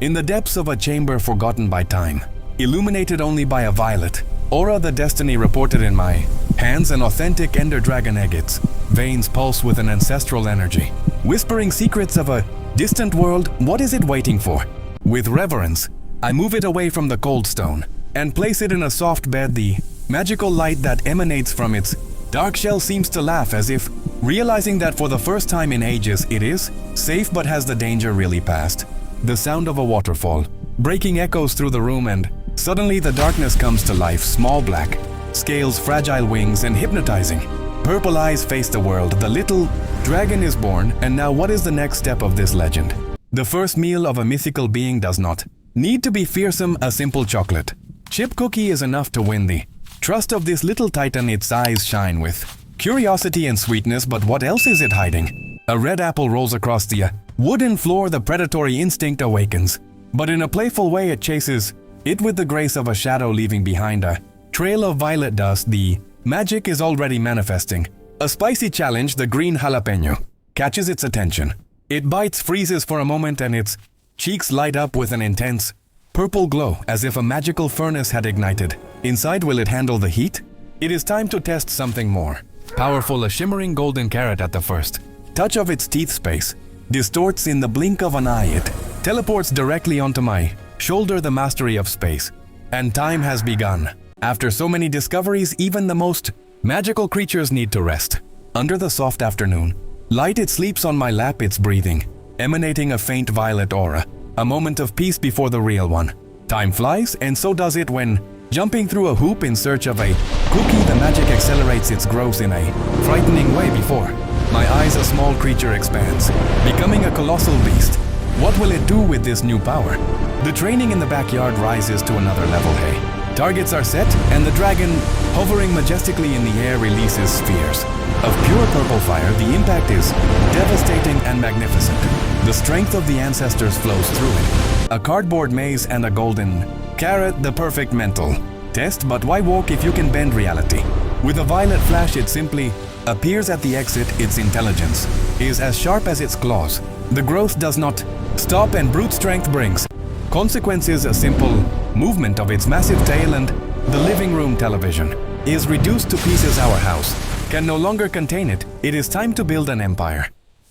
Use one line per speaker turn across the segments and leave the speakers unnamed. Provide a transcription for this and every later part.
In the depths of a chamber forgotten by time, illuminated only by a violet aura, the destiny reported in my hands, an authentic ender dragon egg. Its veins pulse with an ancestral energy, whispering secrets of a distant world. What is it waiting for? With reverence, I move it away from the cold stone and place it in a soft bed. The magical light that emanates from its dark shell seems to laugh, as if realizing that for the first time in ages it is safe. But has the danger really passed? The sound of a waterfall breaking echoes through the room, and suddenly the darkness comes to life. Small black scales, fragile wings, and hypnotizing purple eyes face the world. The little dragon is born, and now what is the next step of this legend? The first meal of a mythical being does not need to be fearsome. A simple chocolate chip cookie is enough to win the trust of this little titan. Its eyes shine with curiosity and sweetness, but what else is it hiding? A red apple rolls across the wooden floor. The predatory instinct awakens, but in a playful way it chases it with the grace of a shadow, leaving behind a trail of violet dust. The magic is already manifesting. A spicy challenge, the green jalapeno, catches its attention. It bites, freezes for a moment, and its cheeks light up with an intense purple glow, as if a magical furnace had ignited. Inside, will it handle the heat? It is time to test something more powerful. A shimmering golden carrot at the first touch of its teeth space distorts in the blink of an eye. It teleports directly onto my shoulder. The mastery of space and time has begun. After so many discoveries, even the most magical creatures need to rest. Under the soft afternoon light, it sleeps on my lap, its breathing emanating a faint violet aura, a moment of peace before the real one. Time flies, and so does it when jumping through a hoop in search of a cookie. The magic accelerates its growth in a frightening way. Before my eyes, a small creature expands, becoming a colossal beast. What will it do with this new power? The training in the backyard rises to another level. Hey, targets are set, and the dragon, hovering majestically in the air, releases spheres of pure purple fire. The impact is devastating and magnificent. The strength of the ancestors flows through it. A cardboard maze and a golden carrot, the perfect mental test. But why walk if you can bend reality? With a violet flash, it simply appears at the exit. Its intelligence is as sharp as its claws. The growth does not stop, and brute strength brings consequences. A simple movement of its massive tail, and the living room television is reduced to pieces. Our house can no longer contain it. It is time to build an empire.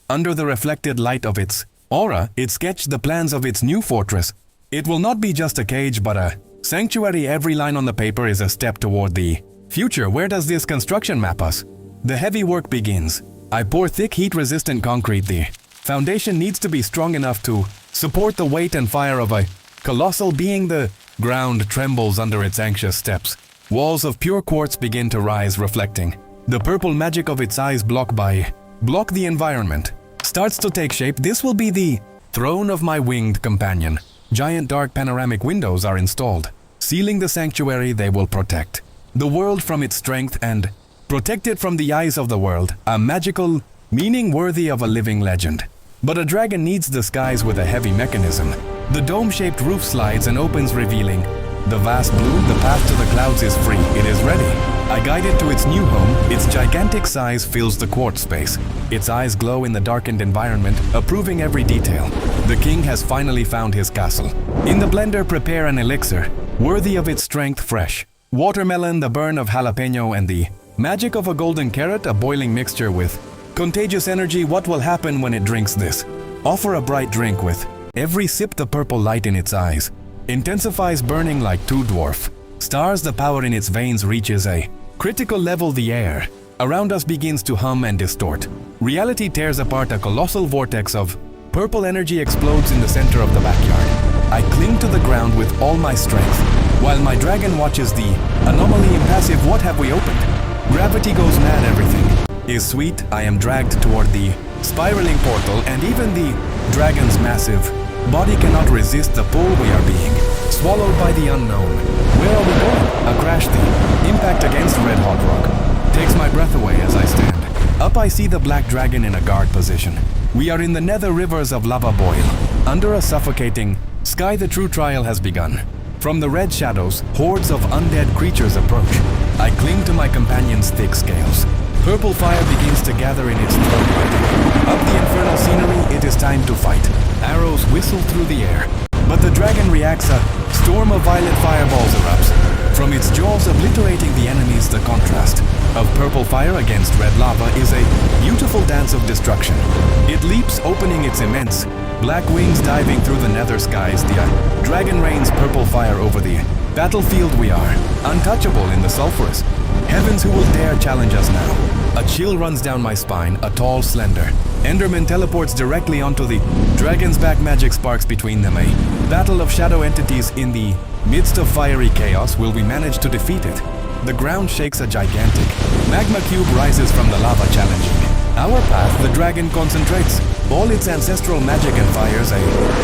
Under the reflected light of its aura, it sketched the plans of its new fortress. It will not be just a cage, but a sanctuary. Every line on the paper is a step toward the future. Where does this construction map us? The heavy work begins. I pour thick, heat-resistant concrete. The foundation needs to be strong enough to support the weight and fire of a colossal being. The ground trembles under its anxious steps. Walls of pure quartz begin to rise, reflecting the purple magic of its eyes. Block by block, the environment starts to take shape. This will be the throne of my winged companion. Giant dark panoramic windows are installed, sealing the sanctuary. They will protect the world from its strength and protect it from the eyes of the world. A magical meaning worthy of a living legend. But a dragon needs the skies with a heavy mechanism. The dome-shaped roof slides and opens, revealing the vast blue. The path to the clouds is free. It is ready. I guide it to its new home. Its gigantic size fills the quartz space. Its eyes glow in the darkened environment, approving every detail. The king has finally found his castle. In the blender, prepare an elixir worthy of its strength. Fresh watermelon, the burn of jalapeno, and the magic of a golden carrot, a boiling mixture with contagious energy. What will happen when it drinks this? Offer a bright drink. With every sip, the purple light in its eyes intensifies, burning like two dwarf stars. The power in its veins reaches a critical level. The air around us begins to hum and distort. Reality tears apart. A colossal vortex of purple energy explodes in the center of the backyard. I cling to the ground with all my strength, while my dragon watches the anomaly impassive. What have we opened? Gravity goes mad. Everything is sweet. I am dragged toward the spiraling portal, and even the dragon's massive body cannot resist the pull. We are being swallowed by the unknown. Where are we going? A crash. The impact against red-hot rock takes my breath away. As I stand up, I see the black dragon in a guard position. We are in the nether rivers of lava boil. Under a suffocating sky, the true trial has begun. From the red shadows, hordes of undead creatures approach. I cling to my companion's thick scales. Purple fire begins to gather in its throat. Up the infernal scenery, it is time to fight. Arrows whistle through the air, but the reacts, a storm of violet fireballs erupts. From its jaws obliterating the enemies, the contrast of purple fire against red lava is a beautiful dance of destruction. It leaps, opening its immense black wings, diving through the nether skies. The dragon rains purple fire over the battlefield. We are untouchable in the sulphurous heavens. Who will dare challenge us now? A chill runs down my spine. A tall, slender Enderman teleports directly onto the dragon's back. Magic sparks between them. A battle of shadow entities in the midst of fiery chaos. Will we manage to defeat it? The ground shakes. A gigantic magma cube rises from the lava, challenging our path. The dragon concentrates all its ancestral magic and fires a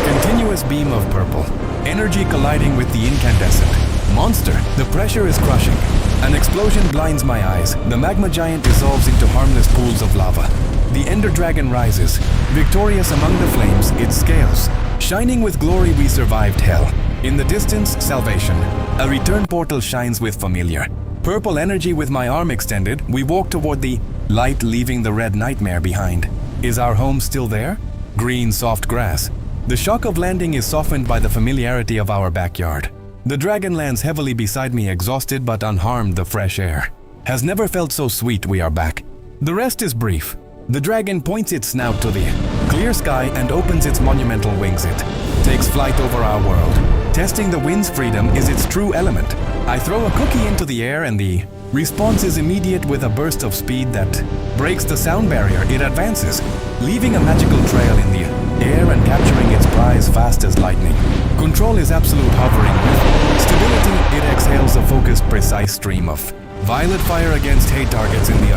continuous beam of purple energy colliding with the incandescent monster. The pressure is crushing. An explosion blinds my eyes. The magma giant dissolves into harmless pools of lava. The Ender Dragon rises, victorious among the flames, its scales shining with glory. We survived hell. In the distance, salvation. A return portal shines with familiar purple energy. With my arm extended, we walk toward the light, leaving the red nightmare behind. Is our home still there? Green, soft grass. The shock of landing is softened by the familiarity of our backyard. The dragon lands heavily beside me, exhausted but unharmed. The fresh air has never felt so sweet. We are back. The rest is brief. The dragon points its snout to the clear sky and opens its monumental wings. It takes flight over our world. Testing the wind's freedom is its true element. I throw a cookie into the air and the response is immediate. With a burst of speed that breaks the sound barrier, it advances, leaving a magical trail in the air and capturing its prize fast as lightning. Control is absolute, hovering with stability. It exhales a focused, precise stream of violet fire against hay targets in the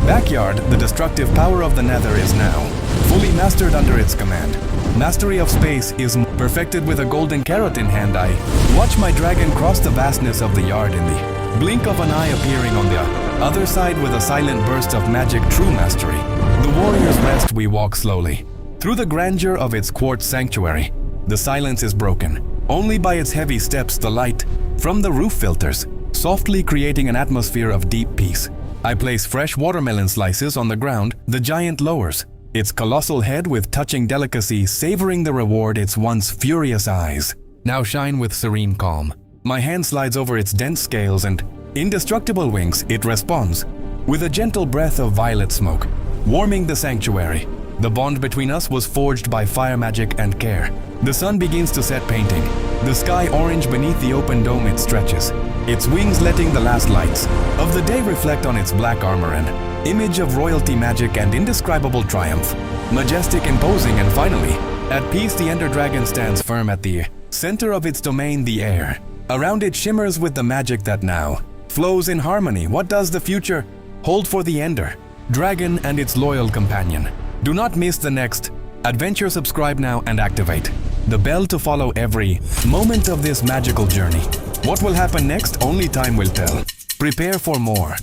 backyard. The destructive power of the nether is now fully mastered under its command. Mastery of space is perfected. With a golden carrot in hand, I watch my dragon cross the vastness of the yard in the blink of an eye, appearing on the other side with a silent burst of magic. True mastery. The warriors rest. We walk slowly through the grandeur of its quartz sanctuary. The silence is broken only by its heavy steps. The light from the roof filters softly, creating an atmosphere of deep peace. I place fresh watermelon slices on the ground. The giant lowers its colossal head with touching delicacy, savoring the reward. Its once furious eyes now shine with serene calm. My hand slides over its dense scales and indestructible wings. It responds with a gentle breath of violet smoke, warming the sanctuary. The bond between us was forged by fire magic and care. The sun begins to set, painting the sky orange beneath the open dome. It stretches its wings, letting the last lights of the day reflect on its black armor, an image of royalty, magic, and indescribable triumph. Majestic, imposing, and finally at peace, the Ender Dragon stands firm at the center of its domain. The air around it shimmers with the magic that now flows in harmony. What does the future hold for the Ender Dragon and its loyal companion? Do not miss the next adventure. Subscribe now and activate the bell to follow every moment of this magical journey. What will happen next? Only time will tell. Prepare for more.